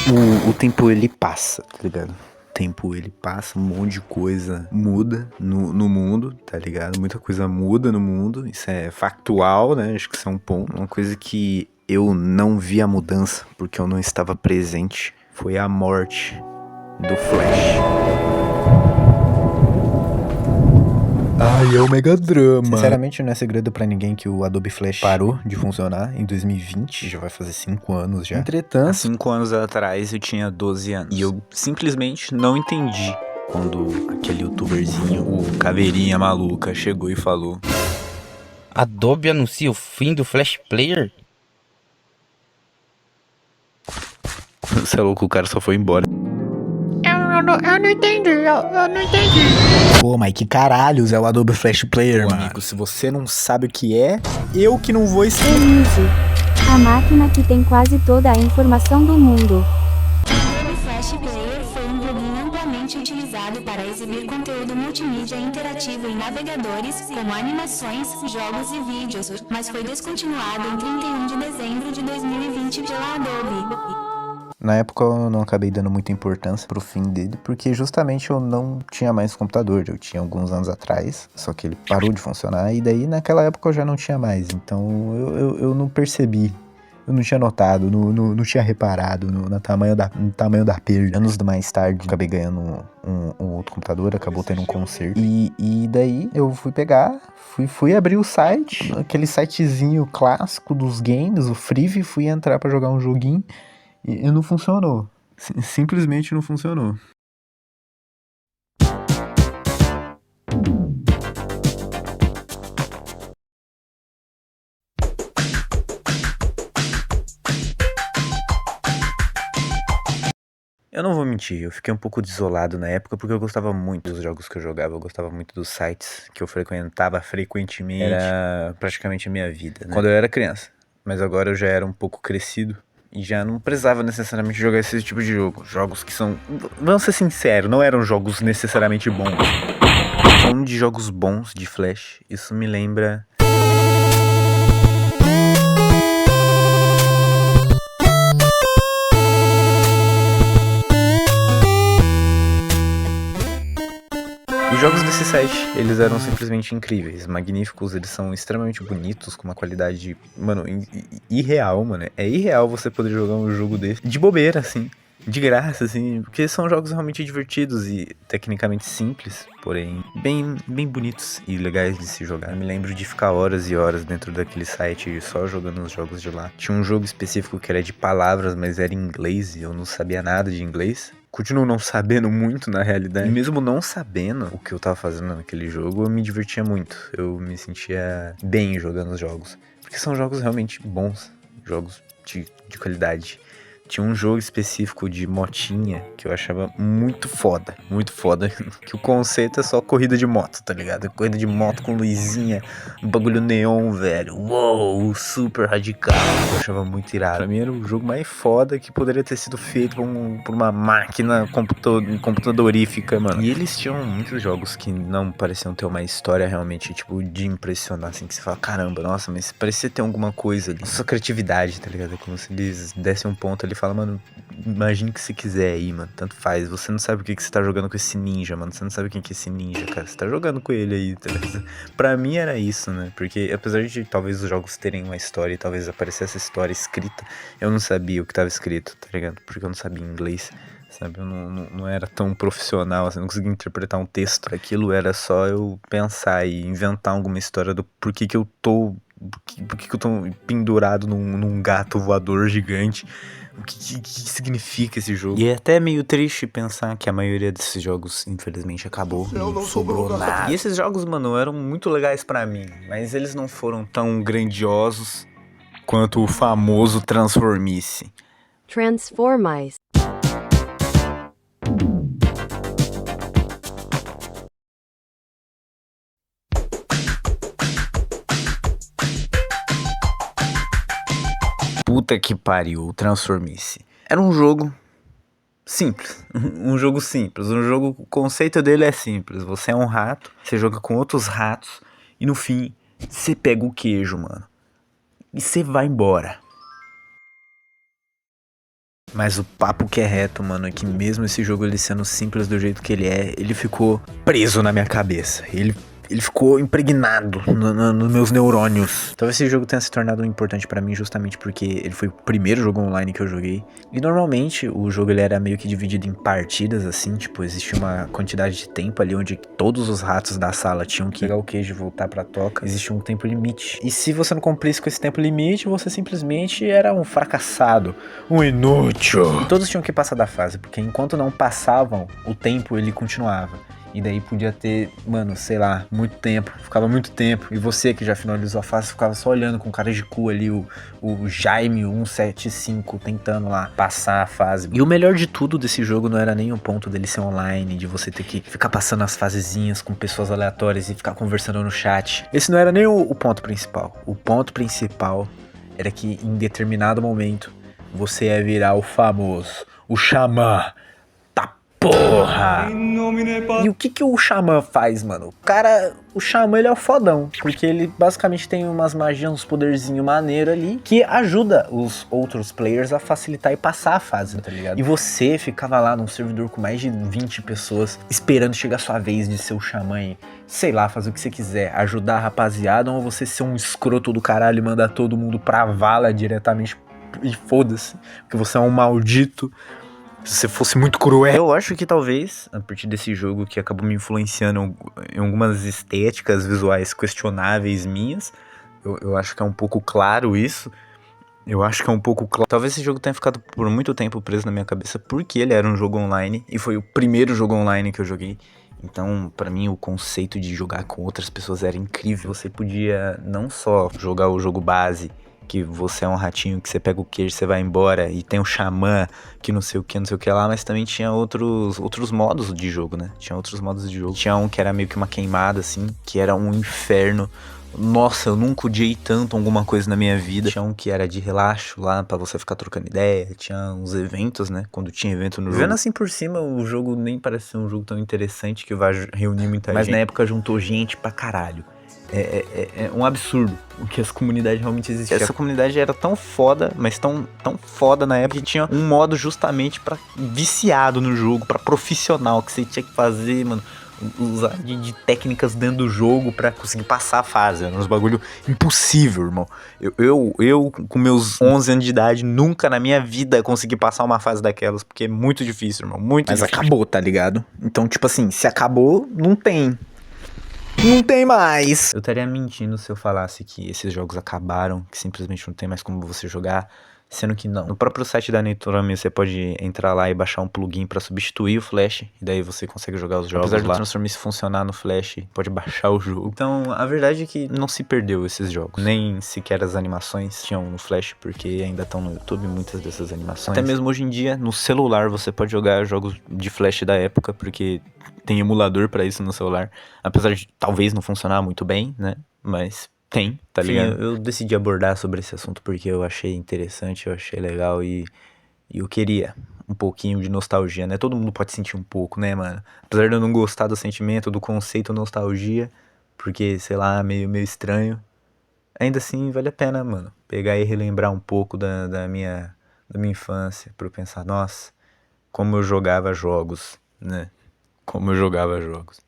O tempo ele passa, tá ligado? O tempo ele passa, um monte de coisa muda no mundo, tá ligado? Muita coisa muda no mundo, isso é factual, né? Acho que isso é um ponto. Uma coisa que eu não vi a mudança, porque eu não estava presente, foi a morte do Flash. Ai, é um mega drama. Sinceramente, não é segredo pra ninguém que o Adobe Flash parou de funcionar em 2020. Já vai fazer 5 anos já. Entretanto, há 5 anos atrás eu tinha 12 anos. E eu simplesmente não entendi quando aquele youtuberzinho, o Caveirinha Maluca, chegou e falou: Adobe anuncia o fim do Flash Player? Você é louco, o cara só foi embora. Eu não entendi, eu não entendi. Pô, mas que caralhos é o Adobe Flash Player, mano? Amigo, se você não sabe o que é, eu que não vou explicar. Elise, a máquina que tem quase toda a informação do mundo. O Flash Player foi um plugin amplamente utilizado para exibir conteúdo multimídia interativo em navegadores, como animações, jogos e vídeos, mas foi descontinuado em 31 de dezembro de 2020 pela Adobe. Na época eu não acabei dando muita importância pro fim dele, porque justamente eu não tinha mais computador. Eu tinha alguns anos atrás, só que ele parou de funcionar e daí naquela época eu já não tinha mais. Então eu não percebi, eu não tinha notado, não tinha reparado no tamanho da perda. Anos mais tarde acabei ganhando um outro computador, acabou tendo um conserto. E daí eu fui pegar, fui abrir o site, aquele sitezinho clássico dos games, o Frive, fui entrar pra jogar um joguinho. E não funcionou. Simplesmente não funcionou. Eu não vou mentir, eu fiquei um pouco desolado na época porque eu gostava muito dos jogos que eu jogava, eu gostava muito dos sites que eu frequentava frequentemente. Era praticamente a minha vida, né? Quando eu era criança. Mas agora eu já era um pouco crescido e já não precisava necessariamente jogar esse tipo de jogo. Jogos que são, vamos ser sinceros, não eram jogos necessariamente bons. Falando de jogos bons de Flash, isso me lembra... Os jogos desse site, eles eram simplesmente incríveis, magníficos, eles são extremamente bonitos, com uma qualidade, mano, irreal, mano. É irreal você poder jogar um jogo desse de bobeira, assim, de graça, assim, porque são jogos realmente divertidos e tecnicamente simples, porém bem bonitos e legais de se jogar. Eu me lembro de ficar horas e horas dentro daquele site só jogando os jogos de lá. Tinha um jogo específico que era de palavras, mas era em inglês e eu não sabia nada de inglês. Continuo não sabendo muito na realidade. E mesmo não sabendo o que eu tava fazendo naquele jogo, eu me divertia muito. Eu me sentia bem jogando os jogos. Porque são jogos realmente bons. Jogos de qualidade. Tinha um jogo específico de motinha que eu achava muito foda. Muito foda. Que o conceito é só corrida de moto, tá ligado? Corrida de moto com luzinha, um bagulho neon, velho. Uou, super radical. Eu achava muito irado. Pra mim era o jogo mais foda que poderia ter sido feito por uma máquina computadorífica, mano. E eles tinham muitos jogos que não pareciam ter uma história realmente, tipo, de impressionar, assim, que você fala, caramba, nossa, mas parecia ter alguma coisa ali. Só criatividade, tá ligado? É como se eles dessem um ponto ali e fala, mano, imagine o que você quiser aí, mano, tanto faz. Você não sabe o que você tá jogando com esse ninja, mano. Você não sabe quem que é esse ninja, cara. Você tá jogando com ele aí, tá ligado? Pra mim era isso, né? Porque apesar de talvez os jogos terem uma história e talvez aparecesse essa história escrita, eu não sabia o que tava escrito, tá ligado? Porque eu não sabia inglês, sabe? Eu não era tão profissional, assim, não conseguia interpretar um texto. Aquilo era só eu pensar e inventar alguma história do porquê que eu tô... Por que eu tô pendurado num gato voador gigante? O que significa esse jogo? E é até meio triste pensar que a maioria desses jogos, infelizmente, acabou. Não sobrou nada. E esses jogos, mano, eram muito legais pra mim, mas eles não foram tão grandiosos quanto o famoso Transformice. Transformice. Puta que pariu, o Transformice. Era um jogo simples, um jogo simples, o conceito dele é simples. Você é um rato, você joga com outros ratos e no fim você pega o queijo, mano, e você vai embora. Mas o papo que é reto, mano, é que mesmo esse jogo ele sendo simples do jeito que ele é, ele ficou preso na minha cabeça. Ele ficou impregnado nos meus neurônios. Talvez esse jogo tenha se tornado importante pra mim justamente porque ele foi o primeiro jogo online que eu joguei. E normalmente o jogo ele era meio que dividido em partidas, assim, tipo, existia uma quantidade de tempo ali onde todos os ratos da sala tinham que pegar o queijo e voltar pra toca. Existia um tempo limite. E se você não cumprisse com esse tempo limite, você simplesmente era um fracassado, um inútil. E todos tinham que passar da fase, porque enquanto não passavam, o tempo ele continuava. E daí podia ter, mano, sei lá, muito tempo. Ficava muito tempo. E você que já finalizou a fase ficava só olhando com cara de cu ali o Jaime 175 tentando lá passar a fase. E o melhor de tudo desse jogo não era nem o ponto dele ser online, de você ter que ficar passando as fasezinhas com pessoas aleatórias e ficar conversando no chat. Esse não era nem o ponto principal. O ponto principal era que em determinado momento você ia virar o famoso, o xamã. Porra! E o que o Xamã faz, mano? O Xamã ele é o fodão, porque ele basicamente tem umas magias, uns poderzinhos maneiro ali, que ajuda os outros players a facilitar e passar a fase, tá ligado? E você ficava lá num servidor com mais de 20 pessoas, esperando chegar a sua vez de ser o Xamã e, sei lá, fazer o que você quiser, ajudar a rapaziada, ou você ser um escroto do caralho e mandar todo mundo pra vala diretamente e foda-se, porque você é um maldito. Se você fosse muito cruel. Eu acho que talvez, a partir desse jogo que acabou me influenciando em algumas estéticas visuais questionáveis minhas, eu acho que é um pouco claro isso. Eu acho que é um pouco claro. Talvez esse jogo tenha ficado por muito tempo preso na minha cabeça porque ele era um jogo online e foi o primeiro jogo online que eu joguei. Então, pra mim, o conceito de jogar com outras pessoas era incrível. Você podia não só jogar o jogo base, que você é um ratinho, que você pega o queijo, você vai embora, e tem o xamã, que não sei o que lá, mas também tinha outros modos de jogo, né? Tinha outros modos de jogo. Tinha um que era meio que uma queimada, assim, que era um inferno. Nossa, eu nunca odiei tanto alguma coisa na minha vida. Tinha um que era de relaxo lá, pra você ficar trocando ideia. Tinha uns eventos, né? Quando tinha evento no jogo. Vendo assim por cima, o jogo nem parece ser um jogo tão interessante que vai reunir muita gente. Mas na época juntou gente pra caralho. É um absurdo o que essa comunidade realmente existia. Essa comunidade era tão foda, mas tão foda na época que tinha um modo justamente pra viciado no jogo, pra profissional, que você tinha que fazer, mano, usar de técnicas dentro do jogo pra conseguir passar a fase. Era uns bagulho impossível, irmão. Eu com meus 11 anos de idade, nunca na minha vida consegui passar uma fase daquelas, porque é muito difícil, irmão, muito difícil. Mas acabou, tá ligado? Então, tipo assim, se acabou, não tem mais. Eu estaria mentindo se eu falasse que esses jogos acabaram, que simplesmente não tem mais como você jogar, sendo que não. No próprio site da Nitorami você pode entrar lá e baixar um plugin pra substituir o Flash, e daí você consegue jogar os jogos. Apesar do Transformice funcionar no Flash, pode baixar o jogo. Então, a verdade é que não se perdeu esses jogos. Nem sequer as animações tinham no Flash, porque ainda estão no YouTube muitas dessas animações. Até mesmo hoje em dia, no celular, você pode jogar jogos de Flash da época, porque tem emulador pra isso no celular. Apesar de talvez não funcionar muito bem, né? Mas tem, tá ligado? Sim, eu decidi abordar sobre esse assunto porque eu achei interessante, eu achei legal e eu queria um pouquinho de nostalgia, né? Todo mundo pode sentir um pouco, né, mano? Apesar de eu não gostar do sentimento, do conceito nostalgia, porque, sei lá, meio estranho, ainda assim vale a pena, mano, pegar e relembrar um pouco da minha infância, pra eu pensar, nossa, como eu jogava jogos, né? Como eu jogava jogos.